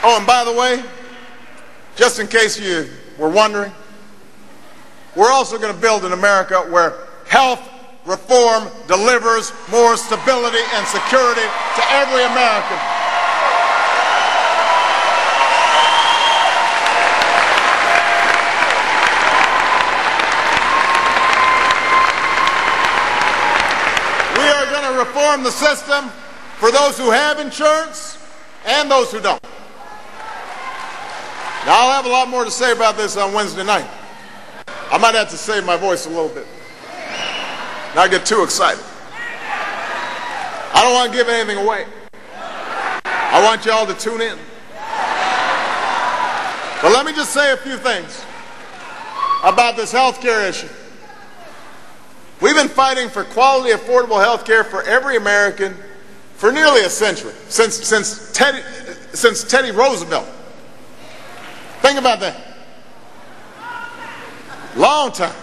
Oh, and by the way, just in case you were wondering, we're also going to build an America where health reform delivers more stability and security to every American. We are going to reform the system for those who have insurance and those who don't. Now, I'll have a lot more to say about this on Wednesday night. I might have to save my voice a little bit. Not get too excited. I don't want to give anything away. I want you all to tune in. But let me just say a few things about this health care issue. We've been fighting for quality, affordable health care for every American for nearly a century, since Teddy Roosevelt. Think about that. Long time.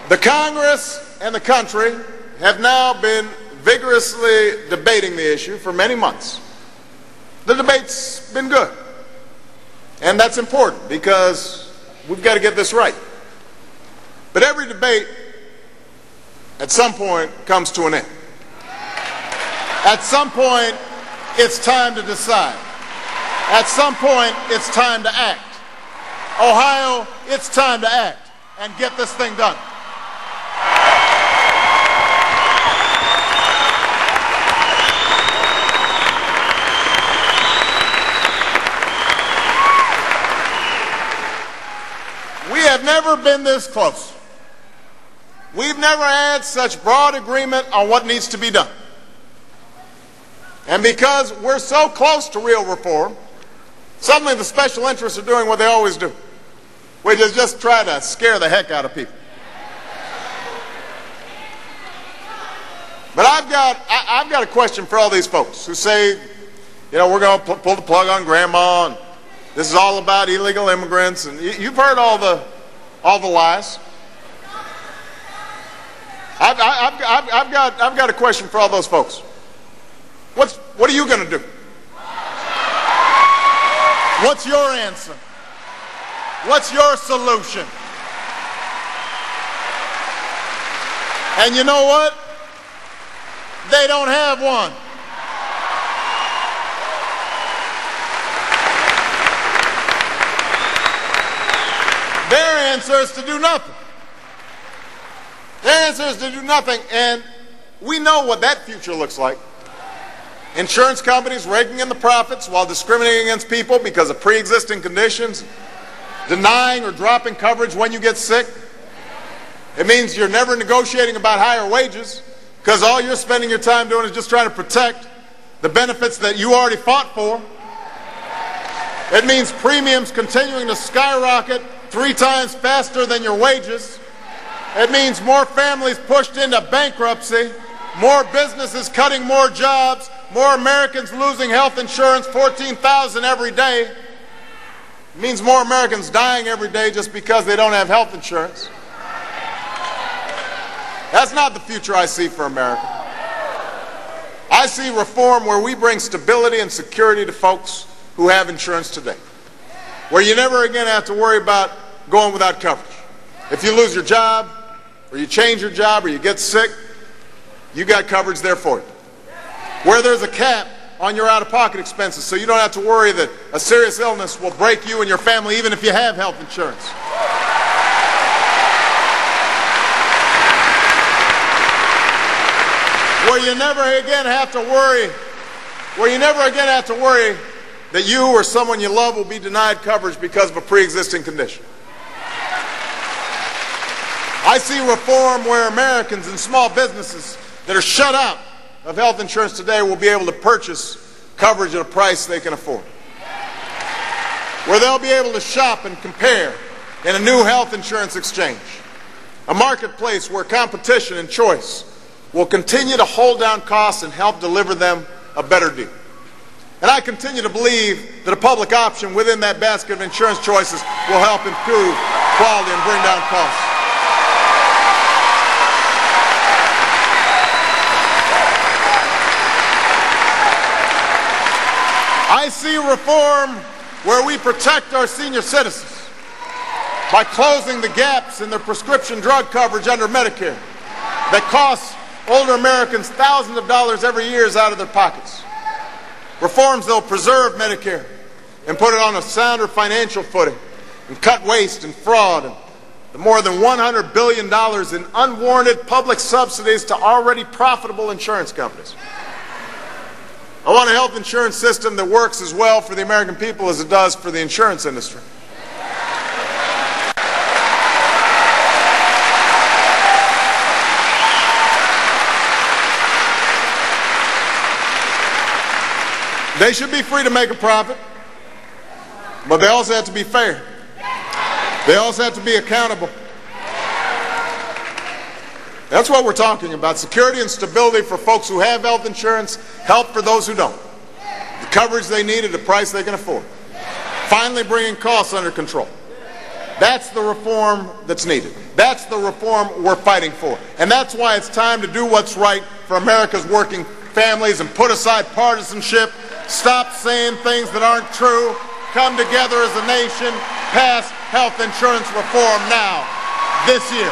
The Congress and the country have now been vigorously debating the issue for many months. The debate's been good. And that's important because we've got to get this right. But every debate at some point comes to an end. At some point, it's time to decide. At some point, it's time to act. Ohio, it's time to act and get this thing done. We have never been this close. We've never had such broad agreement on what needs to be done. And because we're so close to real reform, suddenly the special interests are doing what they always do, which is just try to scare the heck out of people. But I've got a question for all these folks who say, you know, we're going to pull the plug on grandma, and this is all about illegal immigrants, and you've heard all the lies. I've got a question for all those folks. What are you going to do? What's your answer? What's your solution? And you know what? They don't have one. Their answer is to do nothing. Their answer is to do nothing, and we know what that future looks like. Insurance companies raking in the profits while discriminating against people because of pre-existing conditions, denying or dropping coverage when you get sick. It means you're never negotiating about higher wages because all you're spending your time doing is just trying to protect the benefits that you already fought for. It means premiums continuing to skyrocket 3 times faster than your wages. It means more families pushed into bankruptcy, more businesses cutting more jobs, more Americans losing health insurance, 14,000 every day. It means more Americans dying every day just because they don't have health insurance. That's not the future I see for America. I see reform where we bring stability and security to folks who have insurance today, where you never again have to worry about going without coverage. If you lose your job, or you change your job, or you get sick, you got coverage there for you. Where there's a cap on your out-of-pocket expenses, so you don't have to worry that a serious illness will break you and your family even if you have health insurance. Where you never again have to worry that you or someone you love will be denied coverage because of a pre-existing condition. I see reform where Americans and small businesses that are shut out of health insurance today will be able to purchase coverage at a price they can afford. Where they'll be able to shop and compare in a new health insurance exchange. A marketplace where competition and choice will continue to hold down costs and help deliver them a better deal. And I continue to believe that a public option within that basket of insurance choices will help improve quality and bring down costs. I see reform where we protect our senior citizens by closing the gaps in their prescription drug coverage under Medicare that costs older Americans thousands of dollars every year out of their pockets. Reforms that will preserve Medicare and put it on a sounder financial footing and cut waste and fraud and the more than $100 billion in unwarranted public subsidies to already profitable insurance companies. I want a health insurance system that works as well for the American people as it does for the insurance industry. They should be free to make a profit, but they also have to be fair. They also have to be accountable. That's what we're talking about. Security and stability for folks who have health insurance, help for those who don't. The coverage they need at a price they can afford. Finally bringing costs under control. That's the reform that's needed. That's the reform we're fighting for. And that's why it's time to do what's right for America's working families and put aside partisanship. Stop saying things that aren't true. Come together as a nation. Pass health insurance reform now, this year.